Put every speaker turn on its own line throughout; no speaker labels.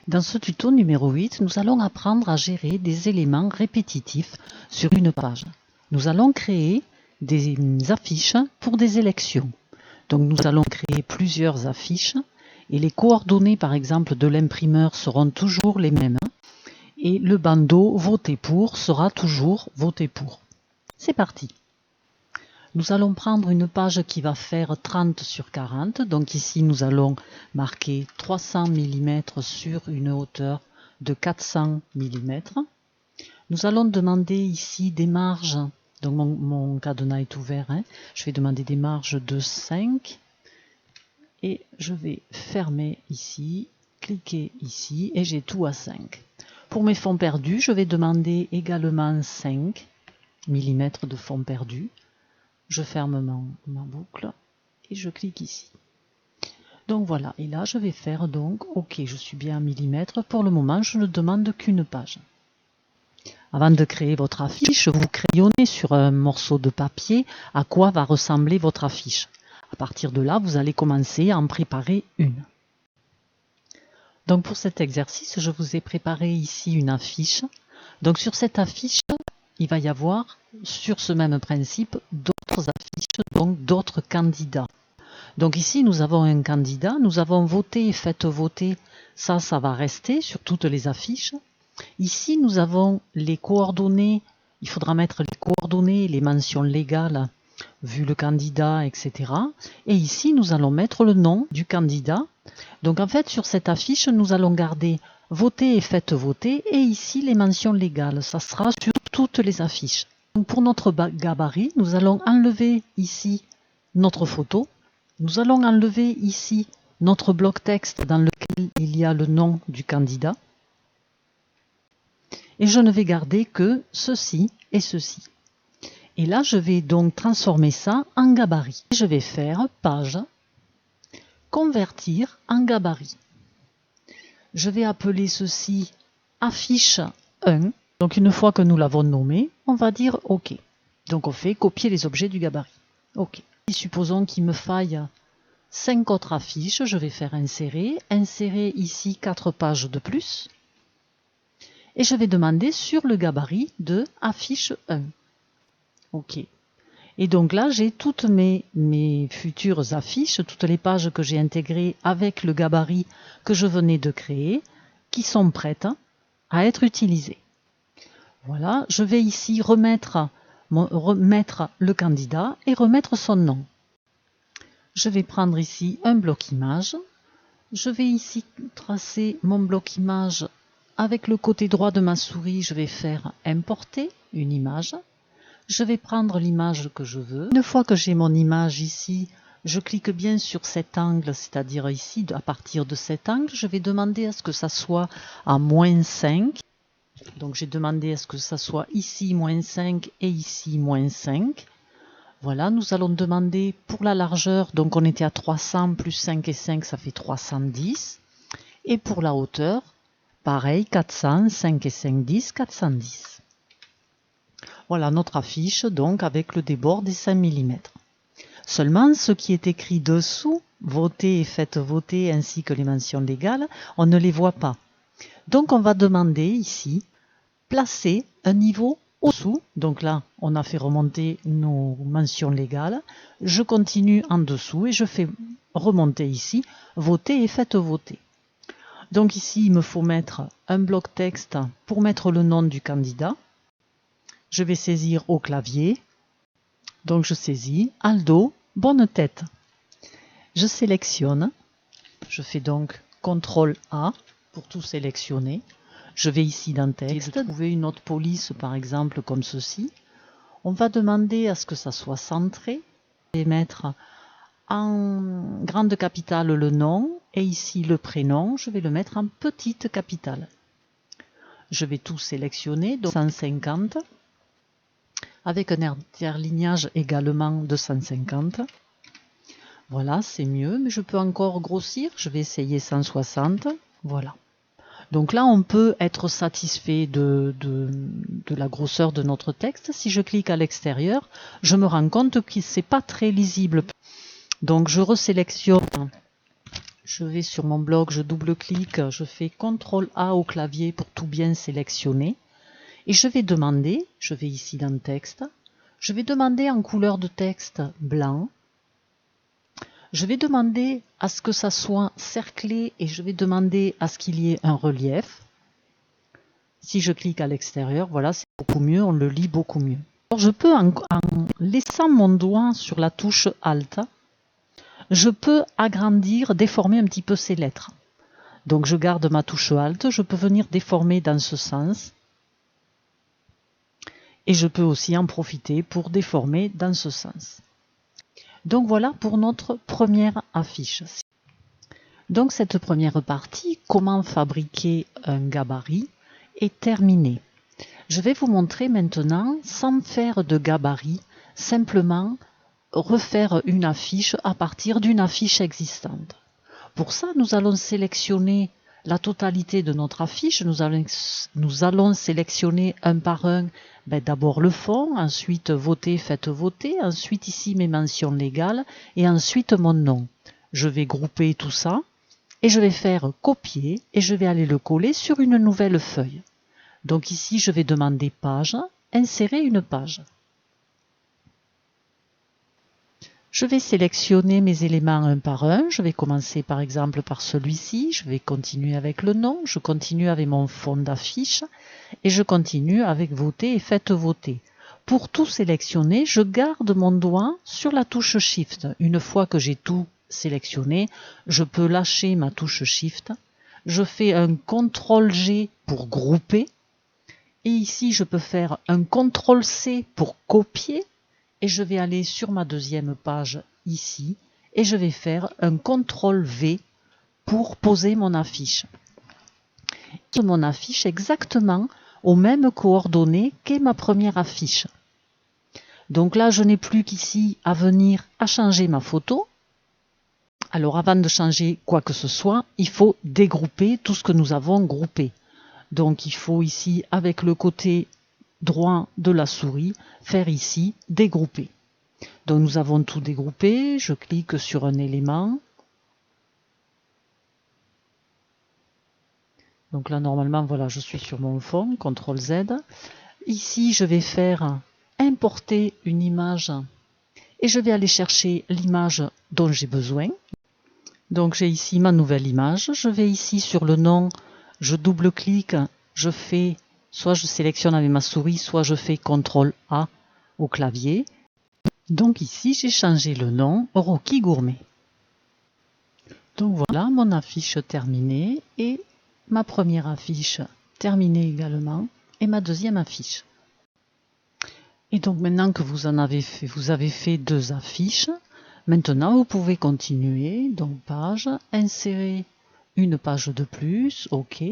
Dans ce tuto numéro 8, nous allons apprendre à gérer des éléments répétitifs sur une page. Nous allons créer des affiches pour des élections. Donc nous allons créer plusieurs affiches et les coordonnées par exemple de l'imprimeur seront toujours les mêmes. Et le bandeau voter pour sera toujours voter pour. C'est parti! Nous allons prendre une page qui va faire 30 sur 40. Donc ici, nous allons marquer 300 mm sur une hauteur de 400 mm. Nous allons demander ici des marges. Donc mon cadenas est ouvert. Je vais demander des marges de 5. Et je vais fermer ici, cliquer ici et j'ai tout à 5. Pour mes fonds perdus, je vais demander également 5 mm de fonds perdus. Je ferme ma boucle et je clique ici. Donc voilà, et là je vais faire donc OK, je suis bien en millimètres. Pour le moment, je ne demande qu'une page. Avant de créer votre affiche, vous crayonnez sur un morceau de papier à quoi va ressembler votre affiche. À partir de là, vous allez commencer à en préparer une. Donc pour cet exercice, je vous ai préparé ici une affiche. Donc sur cette affiche, il va y avoir, sur ce même principe, d'autres affiches, donc d'autres candidats. Donc ici, nous avons un candidat, nous avons voté et faites voter, ça va rester sur toutes les affiches. Ici, nous avons les coordonnées, il faudra mettre les coordonnées, les mentions légales, vu le candidat, etc. Et ici, nous allons mettre le nom du candidat. Donc en fait, sur cette affiche, nous allons garder voter et faites voter, et ici les mentions légales, ça sera sur toutes les affiches. Donc pour notre gabarit, nous allons enlever ici notre photo, nous allons enlever ici notre bloc texte dans lequel il y a le nom du candidat, et je ne vais garder que ceci et ceci. Et là, je vais donc transformer ça en gabarit. Je vais faire page, convertir en gabarit. Je vais appeler ceci affiche 1. Donc une fois que nous l'avons nommé, on va dire OK. Donc on fait copier les objets du gabarit. OK. Et supposons qu'il me faille 5 autres affiches. Je vais faire insérer. Insérer ici 4 pages de plus. Et je vais demander sur le gabarit de affiche 1. OK. Et donc là, j'ai toutes mes futures affiches, toutes les pages que j'ai intégrées avec le gabarit que je venais de créer, qui sont prêtes à être utilisées. Voilà, je vais ici remettre le candidat et remettre son nom. Je vais prendre ici un bloc image. Je vais ici tracer mon bloc image avec le côté droit de ma souris. Je vais faire importer une image. Je vais prendre l'image que je veux. Une fois que j'ai mon image ici, je clique bien sur cet angle, c'est-à-dire ici, à partir de cet angle, je vais demander à ce que ça soit à -5. Donc j'ai demandé à ce que ça soit ici -5 et ici -5. Voilà, nous allons demander pour la largeur, donc on était à 300 plus 5 et 5, ça fait 310. Et pour la hauteur, pareil, 400, 5 et 5, 10, 410. Voilà notre affiche, donc avec le débord des 5 mm. Seulement, ce qui est écrit dessous, voter et faites voter, ainsi que les mentions légales, on ne les voit pas. Donc on va demander ici, placer un niveau au-dessous. Donc là, on a fait remonter nos mentions légales. Je continue en dessous et je fais remonter ici, voter et faites voter. Donc ici, il me faut mettre un bloc texte pour mettre le nom du candidat. Je vais saisir au clavier, donc je saisis, Aldo, bonne tête. Je sélectionne, je fais donc CTRL A pour tout sélectionner. Je vais ici dans texte, trouver une autre police par exemple comme ceci. On va demander à ce que ça soit centré. Je vais mettre en grande capitale le nom et ici le prénom, je vais le mettre en petite capitale. Je vais tout sélectionner, donc 150. Avec un interlignage également de 150. Voilà, c'est mieux, mais je peux encore grossir. Je vais essayer 160. Voilà. Donc là, on peut être satisfait de la grosseur de notre texte. Si je clique à l'extérieur, je me rends compte que ce n'est pas très lisible. Donc je resélectionne je vais sur mon bloc, je double-clique, je fais CTRL A au clavier pour tout bien sélectionner. Et je vais demander, je vais ici dans le texte, je vais demander en couleur de texte blanc. Je vais demander à ce que ça soit cerclé et je vais demander à ce qu'il y ait un relief. Si je clique à l'extérieur, voilà, c'est beaucoup mieux, on le lit beaucoup mieux. Alors je peux, en laissant mon doigt sur la touche Alt, je peux agrandir, déformer un petit peu ces lettres. Donc je garde ma touche Alt, je peux venir déformer dans ce sens. Et je peux aussi en profiter pour déformer dans ce sens. Donc voilà pour notre première affiche. Donc cette première partie, comment fabriquer un gabarit, est terminée. Je vais vous montrer maintenant, sans faire de gabarit, simplement refaire une affiche à partir d'une affiche existante. Pour ça, nous allons sélectionner la totalité de notre affiche. Nous allons sélectionner un par un, d'abord le fond, ensuite voter, faites voter, ensuite ici mes mentions légales et ensuite mon nom. Je vais grouper tout ça et je vais faire copier et je vais aller le coller sur une nouvelle feuille. Donc ici, je vais demander page, insérer une page. Je vais sélectionner mes éléments un par un. Je vais commencer par exemple par celui-ci. Je vais continuer avec le nom. Je continue avec mon fond d'affiche. Et je continue avec voter et faites voter. Pour tout sélectionner, je garde mon doigt sur la touche Shift. Une fois que j'ai tout sélectionné, je peux lâcher ma touche Shift. Je fais un CTRL-G pour grouper. Et ici, je peux faire un CTRL-C pour copier. Et je vais aller sur ma deuxième page ici. Et je vais faire un CTRL-V pour poser mon affiche. Mon affiche exactement aux mêmes coordonnées qu'est ma première affiche. Donc là, je n'ai plus qu'ici à venir à changer ma photo. Alors avant de changer quoi que ce soit, il faut dégrouper tout ce que nous avons groupé. Donc il faut ici, avec le côté droit de la souris, faire ici dégrouper. Donc nous avons tout dégroupé, je clique sur un élément. Donc là normalement voilà, je suis sur mon fond, CTRL Z. Ici je vais faire importer une image et je vais aller chercher l'image dont j'ai besoin. Donc j'ai ici ma nouvelle image, je vais ici sur le nom, je double-clique, je fais, soit je sélectionne avec ma souris, soit je fais CTRL A au clavier. Donc ici j'ai changé le nom Rocky Gourmet. Donc voilà mon affiche terminée et ma première affiche terminée également et ma deuxième affiche. Et donc maintenant que vous avez fait deux affiches, maintenant vous pouvez continuer. Donc page, insérer une page de plus, OK.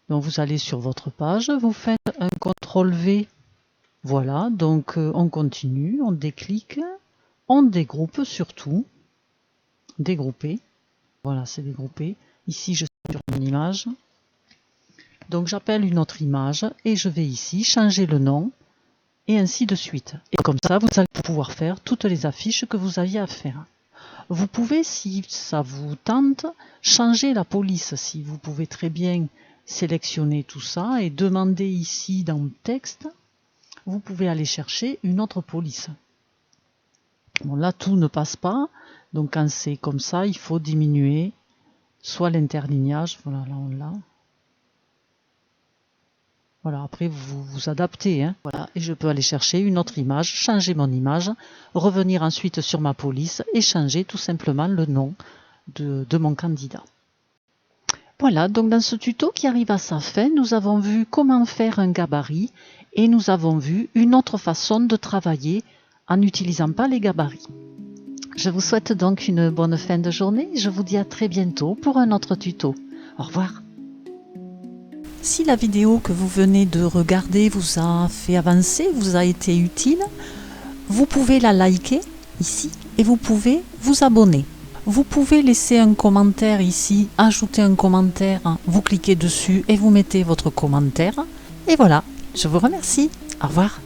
Donc vous allez sur votre page, vous faites un CTRL-V. Voilà, donc on continue, on déclique, on dégroupe surtout. Dégrouper. Voilà, c'est dégroupé. Ici, je suis sur une image. Donc j'appelle une autre image et je vais ici changer le nom et ainsi de suite. Et comme ça, vous allez pouvoir faire toutes les affiches que vous aviez à faire. Vous pouvez, si ça vous tente, changer la police. Si vous pouvez très bien sélectionner tout ça et demander ici dans le texte, vous pouvez aller chercher une autre police. Bon, là, tout ne passe pas. Donc quand c'est comme ça, il faut diminuer soit l'interlignage, voilà, là on l'a. Voilà, après vous vous adaptez, hein. Voilà, et je peux aller chercher une autre image, changer mon image, revenir ensuite sur ma police et changer tout simplement le nom de mon candidat. Voilà, donc dans ce tuto qui arrive à sa fin, nous avons vu comment faire un gabarit et nous avons vu une autre façon de travailler en n'utilisant pas les gabarits. Je vous souhaite donc une bonne fin de journée. Je vous dis à très bientôt pour un autre tuto. Au revoir. Si la vidéo que vous venez de regarder vous a fait avancer, vous a été utile, vous pouvez la liker ici et vous pouvez vous abonner. Vous pouvez laisser un commentaire ici, ajouter un commentaire, vous cliquez dessus et vous mettez votre commentaire. Et voilà, je vous remercie. Au revoir.